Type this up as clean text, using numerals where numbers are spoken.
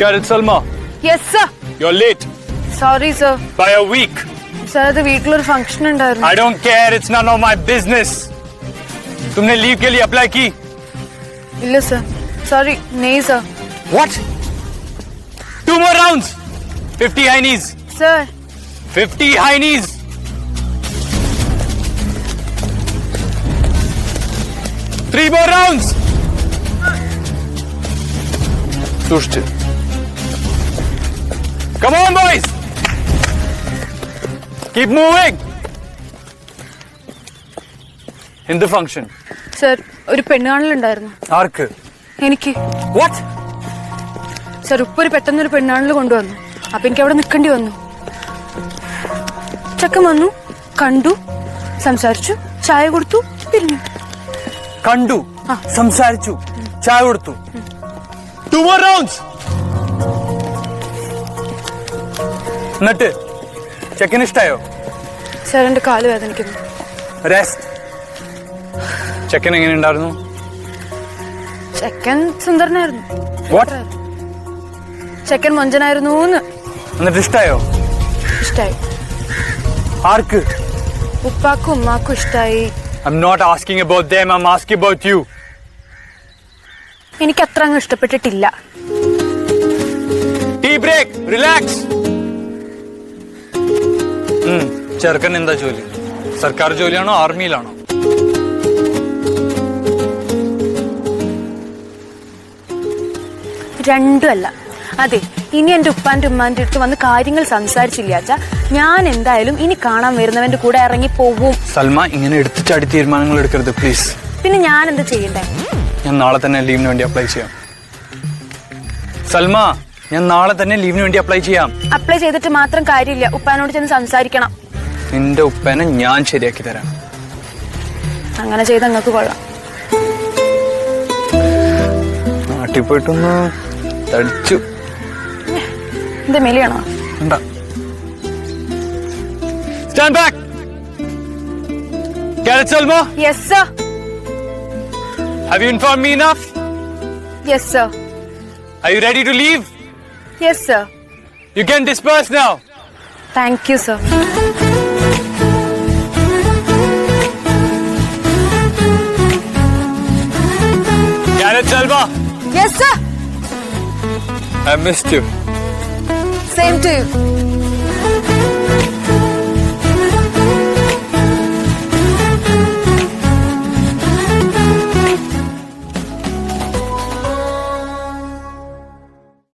Gareth Salma, Yes, sir. you're late Sorry, sir. by a week. Sir, അത് വീട്ടിലൊരു function ഉണ്ടായിരുന്നു. I don't care, it's none of my business. तुमने leave के लिए apply की? ഇല്ല സർ. Sorry, नहीं sir. What? 2 more rounds. 50 high knees. Sir, 50 high knees. Three more rounds. Tushti. Come on, boys. Keep moving. In the function. sir, ഒരു പെണ്ണുകാണലുണ്ടായിരുന്നു. ആർക്ക്? എനിക്ക്. What? Sir, ഉപ്പൊരു പെട്ടെന്നൊരു പെണ്ണുകാണൽ കൊണ്ടുവന്നു. അപ്പൊ എനിക്ക് അവിടെ നിൽക്കേണ്ടി വന്നു. ചെക്കൻ വന്നു, കണ്ടു, സംസാരിച്ചു, ചായ കൊടുത്തു, പിരിഞ്ഞു. കണ്ടു, സംസാരിച്ചു, ചായ കൊടുത്തു. 2 more rounds. എന്നിട്ട് ചെക്കൻ ഇഷ്ടായോ? സർ, എന്റെ കാല് വേദനിക്കുന്നു. റെസ്റ്റ്. ചെക്കൻ എങ്ങനെ ഉണ്ടായിരുന്നു? ചെക്കൻ സുന്ദരനായിരുന്നു. What? ചെക്കൻ മൊഞ്ചനായിരുന്നു. എന്നിട്ട് ഇഷ്ടായോ? ഇഷ്ടായി. ആർക്ക്? ഉപ്പാക്കും ഉമ്മാക്കും ഇഷ്ടായി. I'm not asking about them, I'm asking about you. എനിക്ക് അത്ര അങ്ങ് ഇഷ്ടപ്പെട്ടിട്ടില്ല. Tea break, relax. ചെറുക്കൻ എന്താ ജോലി? സർക്കാർ ജോലിയാണോ ആർമിയിലാണോ? രണ്ടുമല്ല. അതെ, ഇനി എന്റെ ഉപ്പാന്റെ ഉമ്മാന്റെ അടുത്ത് വന്ന് കാര്യങ്ങൾ സംസാരിച്ചില്ലാച്ച ഞാൻ എന്തായാലും ഇനി കാണാൻ വരുന്നവന്റെ കൂടെ ഇറങ്ങി പോവും. സൽമ, ഇങ്ങനെ എടുത്തു ചാടി തീരുമാനങ്ങൾ എടുക്കരുത് പ്ലീസ്. പിന്നെ ഞാൻ എന്താ ചെയ്യണ്ടേ? ഞാൻ നാളെ തന്നെ ലീവിന് വേണ്ടി അപ്ലൈ ചെയ്യാം. സൽമ, ഞാൻ നാളെ തന്നെ ലീവിന് വേണ്ടി അപ്ലൈ ചെയ്യാം. അപ്ലൈ ചെയ്തിട്ട് മാത്രം കാര്യമില്ല, ഉപ്പാനോട് ചെന്ന് സംസാരിക്കണം. നിന്റെ ഉപ്പനെ ഞാൻ ശരിയാക്കി തരാം. അങ്ങനെ ചെയ്ത് അങ്ങക്ക് കൊള്ളാം. നാട്ടിൽ പോയിട്ടൊന്ന് തടിച്ചു. എന്താ മെലിയാണോ? Stand back. Gareth Salma, Yes, sir. have you informed me enough? Yes, sir. Are you ready to leave? Yes, sir. You can disperse now. Thank you, sir. Gareth Salma, Yes, sir. I missed you. Same to you.